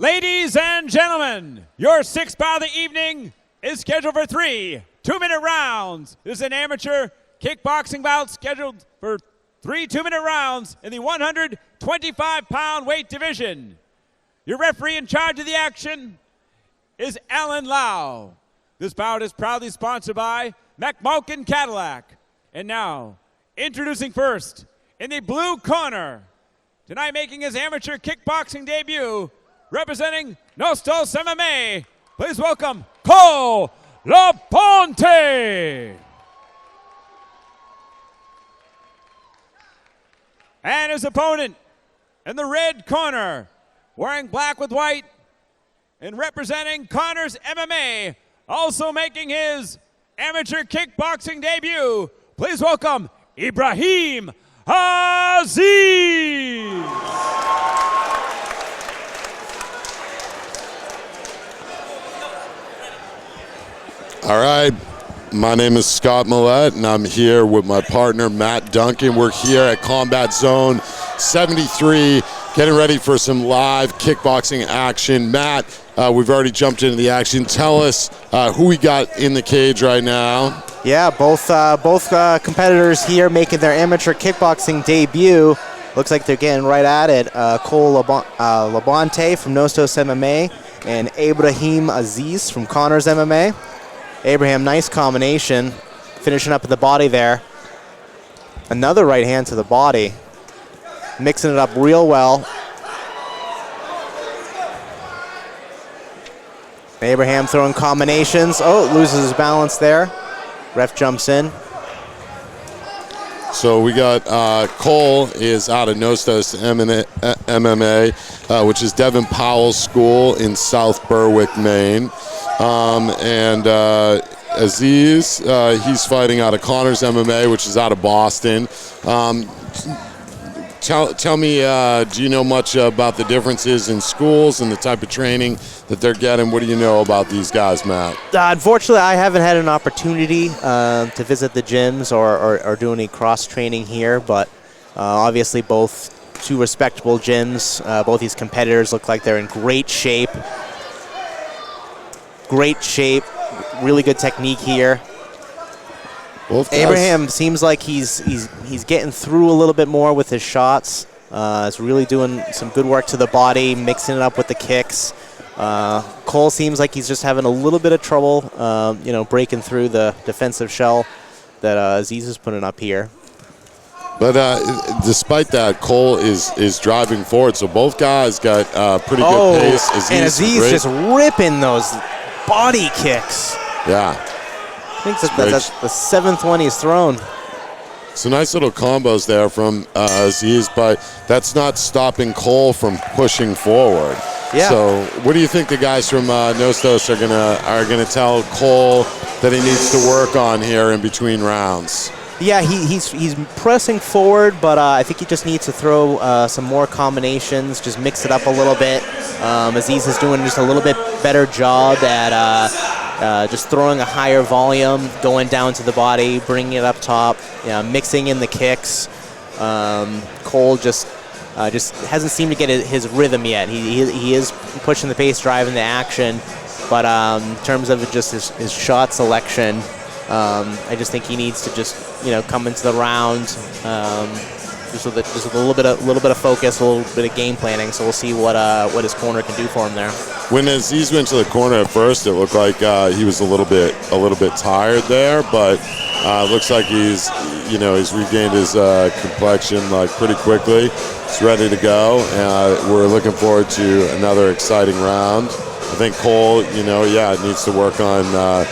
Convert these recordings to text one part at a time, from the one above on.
Ladies and gentlemen, your sixth bout of the evening is scheduled for 3 2-minute rounds. This is an amateur kickboxing bout scheduled for 3 2-minute rounds in the 125-pound weight division. Your referee in charge of the action is Alan Lau. This bout is proudly sponsored by McMulkin Cadillac. And now, introducing first, in the blue corner, tonight making his amateur kickboxing debut, representing Nostos MMA, please welcome Cole Labonte. And his opponent in the red corner, wearing black with white and representing Connors MMA, also making his amateur kickboxing debut, please welcome Ibrahim Aziz. All right, my name is Scott Millett, and I'm here with my partner, Matt Duncan. We're here at Combat Zone 73, getting ready for some live kickboxing action. Matt, we've already jumped into the action. Tell us who we got in the cage right now. Yeah, both competitors here making their amateur kickboxing debut. Looks like they're getting right at it. Cole Labonte from Nostos MMA and Ibrahim Aziz from Connors MMA. Abraham, nice combination, finishing up at the body there. Another right hand to the body, mixing it up real well. Abraham throwing combinations. Oh, loses his balance there. Ref jumps in. So we got Cole is out of Nostos MMA, which is Devin Powell's school in South Berwick, Maine. And Aziz, he's fighting out of Connors MMA, which is out of Boston. Tell me, do you know much about the differences in schools and the type of training that they're getting? What do you know about these guys, Matt? Unfortunately, I haven't had an opportunity to visit the gyms or do any cross-training here, but obviously both two respectable gyms. Both these competitors look like they're in great shape. Great shape, really good technique here. Abraham seems like he's getting through a little bit more with his shots. He's really doing some good work to the body, mixing it up with the kicks. Cole seems like he's just having a little bit of trouble, breaking through the defensive shell that Aziz is putting up here. But despite that, Cole is driving forward, so both guys got pretty good pace. And Aziz just ripping those body kicks. Yeah. I think that's the seventh one he's thrown. So nice little combos there from Aziz, but that's not stopping Cole from pushing forward. Yeah. So what do you think the guys from Nostos are gonna tell Cole that he needs to work on here in between rounds? Yeah, he's pressing forward, but I think he just needs to throw some more combinations, just mix it up a little bit. Aziz is doing just a little bit better job at just throwing a higher volume, going down to the body, bringing it up top, mixing in the kicks. Cole just hasn't seemed to get his rhythm yet. He is pushing the pace, driving the action, but in terms of just his shot selection, I just think he needs to just come into the round just with a little bit of focus, a little bit of game planning. So we'll see what his corner can do for him there. When Aziz went to the corner at first, it looked like he was a little bit tired there, but looks like he's regained his complexion pretty quickly. He's ready to go. We're looking forward to another exciting round. I think Cole, needs to work on.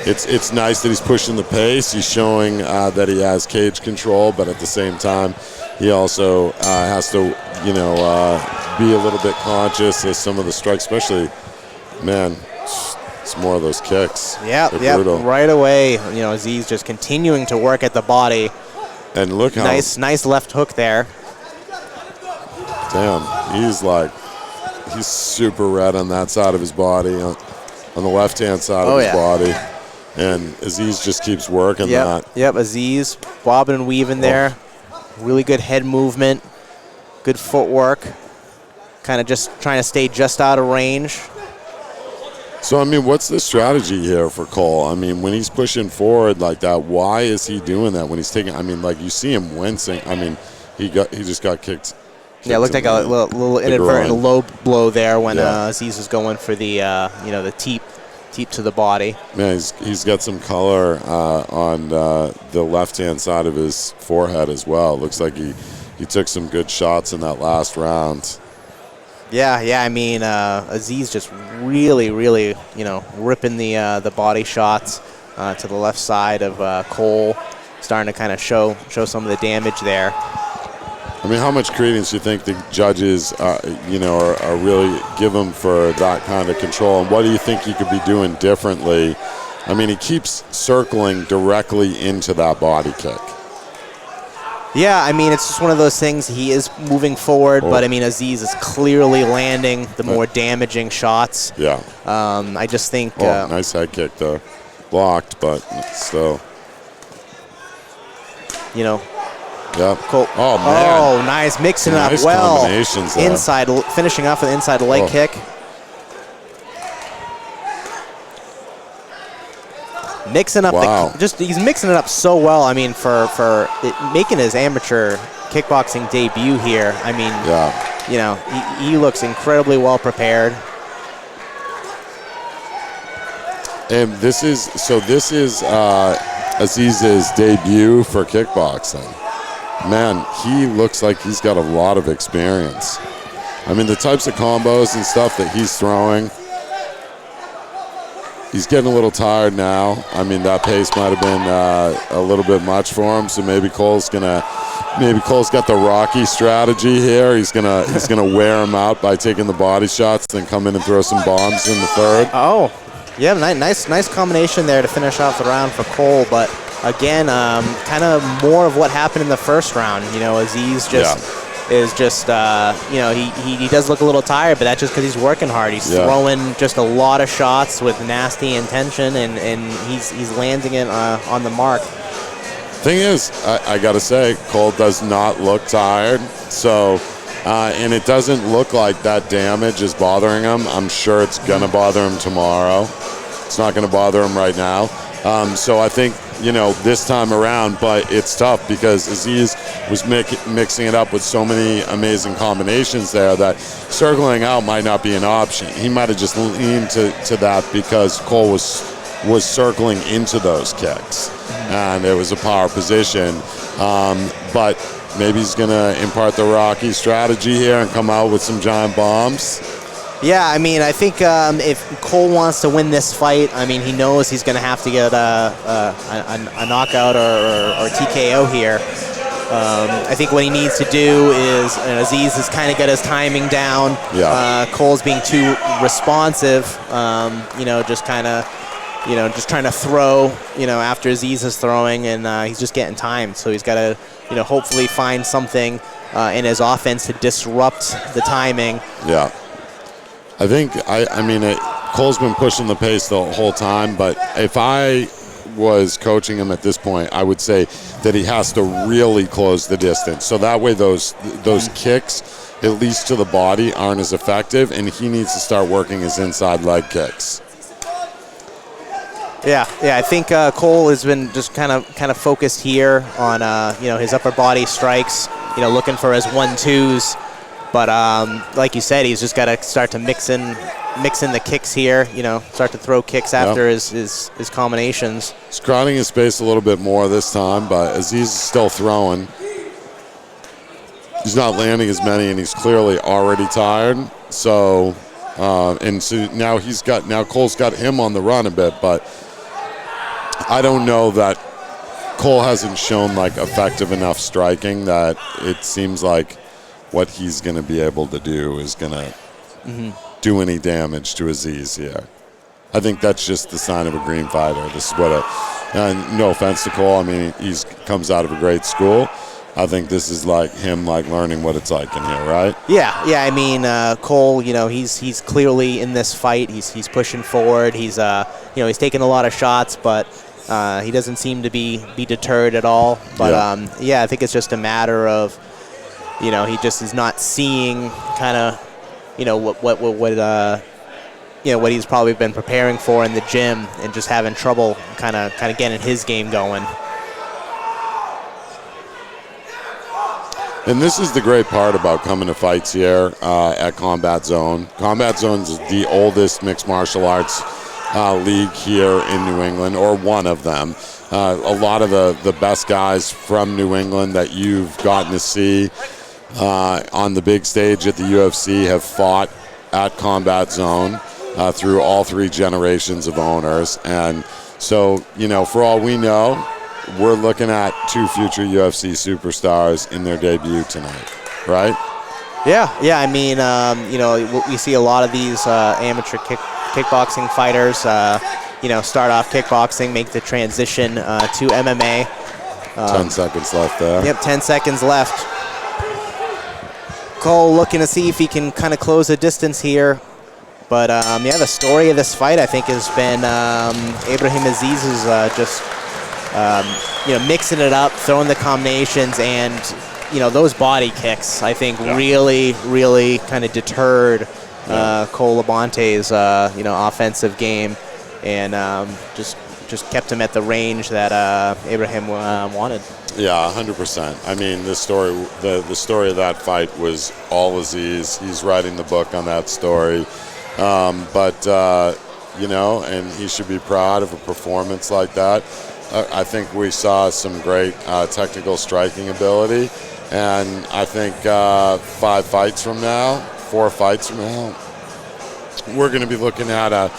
It's nice that he's pushing the pace. He's showing that he has cage control, but at the same time, he also has to, be a little bit conscious of some of the strikes, especially, man, it's more of those kicks. Yeah, right away. Aziz just continuing to work at the body. And look how nice left hook there. Damn, he's super red on that side of his body, on the left-hand side of his body. And Aziz just keeps working that. Yep, Aziz bobbing and weaving there. Really good head movement, good footwork. kind of just trying to stay just out of range. So, I mean, what's the strategy here for Cole? I mean, when he's pushing forward like that, why is he doing that when he's taking, I mean, like, you see him wincing. I mean, he just got kicked. Yeah, it looked like a little inadvertent low blow there when Aziz was going for the, the teep to the body. Man, he's got some color on the left-hand side of his forehead as well. Looks like he took some good shots in that last round. Yeah. I mean, Aziz just really, ripping the body shots to the left side of Cole, starting to kind of show some of the damage there. I mean, how much credence do you think the judges, are really give him for that kind of control? And what do you think he could be doing differently? I mean, he keeps circling directly into that body kick. Yeah, I mean, it's just one of those things. He is moving forward, but I mean, Aziz is clearly landing the more damaging shots. Yeah. I just think. Nice head kick though, blocked, but still. Yeah. Cole. Oh man. Oh, nice, mixing nice it up well. Combinations there. Inside, finishing off with an inside leg kick. Mixing up he's mixing it up so well. I mean, for making his amateur kickboxing debut here. I mean, he looks incredibly well prepared. And this is Aziz's debut for kickboxing. Man, he looks like he's got a lot of experience. I mean, the types of combos and stuff that he's throwing. He's getting a little tired now. I mean, that pace might have been a little bit much for him. So maybe Cole's got the Rocky strategy here. He's gonna wear him out by taking the body shots, then come in and throw some bombs in the third. Oh, yeah, nice combination there to finish off the round for Cole. But again, kind of more of what happened in the first round. Aziz is just, he does look a little tired, but that's just because he's working hard. He's throwing just a lot of shots with nasty intention, and he's landing it on the mark. Thing is, I got to say, Cole does not look tired. So, and it doesn't look like that damage is bothering him. I'm sure it's going to bother him tomorrow. It's not going to bother him right now. So I think, this time around, but it's tough because Aziz was mixing it up with so many amazing combinations there that circling out might not be an option. He might have just leaned to that because Cole was circling into those kicks, and it was a power position. But maybe he's going to impart the Rocky strategy here and come out with some giant bombs. Yeah, I mean, I think if Cole wants to win this fight, I mean, he knows he's going to have to get a knockout or TKO here. I think what he needs to do is, Aziz has kind of got his timing down. Yeah. Cole's being too responsive, just kind of, just trying to throw, after Aziz is throwing, and he's just getting timed. So he's got to, hopefully find something in his offense to disrupt the timing. Yeah. I think, Cole's been pushing the pace the whole time, but if I was coaching him at this point, I would say that he has to really close the distance. So that way those kicks, at least to the body, aren't as effective, and he needs to start working his inside leg kicks. Yeah, I think Cole has been just kind of focused here on his upper body strikes, looking for his 1-2s. But like you said, he's just got to start to mix in the kicks here. Start to throw kicks after his combinations. He's crowding his space a little bit more this time, but Aziz is still throwing. He's not landing as many, and he's clearly already tired. So, now Cole's got him on the run a bit, but I don't know that Cole hasn't shown effective enough striking that it seems like what he's going to be able to do is going to do any damage to Aziz here. I think that's just the sign of a green fighter. This is what no offense to Cole, I mean, he comes out of a great school. I think this is him learning what it's like in here, right? Yeah. I mean, Cole, he's clearly in this fight. He's pushing forward. He's he's taking a lot of shots, but he doesn't seem to be deterred at all. But I think it's just a matter of, he just is not seeing kind of what he's probably been preparing for in the gym and just having trouble kind of getting his game going. And this is the great part about coming to fights here at Combat Zone. Combat Zone is the oldest mixed martial arts league here in New England, or one of them. A lot of the best guys from New England that you've gotten to see on the big stage at the UFC have fought at Combat Zone through all 3 generations of owners. And so, for all we know, we're looking at 2 future UFC superstars in their debut tonight, right? Yeah. I mean, we see a lot of these amateur kickboxing fighters, start off kickboxing, make the transition to MMA. 10 seconds left there. Yep, 10 seconds left. Cole looking to see if he can kind of close the distance here. But, the story of this fight, I think, has been Ibrahim Aziz is just mixing it up, throwing the combinations, and those body kicks, I think, really kind of deterred Cole Labonte's offensive game, and just kept him at the range that Ibrahim wanted. Yeah, 100%. I mean, the story of that fight was all Aziz. He's writing the book on that story, and he should be proud of a performance like that. I think we saw some great technical striking ability, and I think 4 fights from now, we're going to be looking at a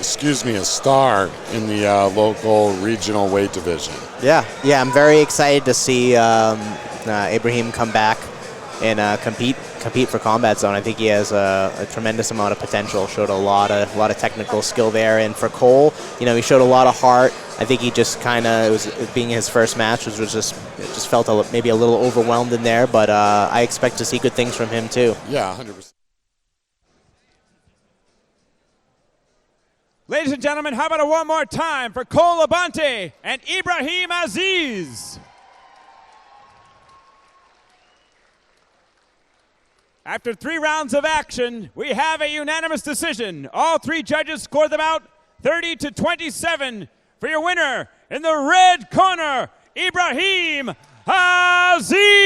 star in the local regional weight division. Yeah, I'm very excited to see Ibrahim come back and compete for Combat Zone. I think he has a tremendous amount of potential. Showed a lot of technical skill there, and for Cole, he showed a lot of heart. I think he just it was being his first match, was just felt maybe a little overwhelmed in there, but I expect to see good things from him too. Yeah, 100%. Ladies and gentlemen, how about one more time for Cole Labonte and Ibrahim Aziz? After 3 rounds of action, we have a unanimous decision. All 3 judges scored them out 30-27 for your winner in the red corner, Ibrahim Aziz.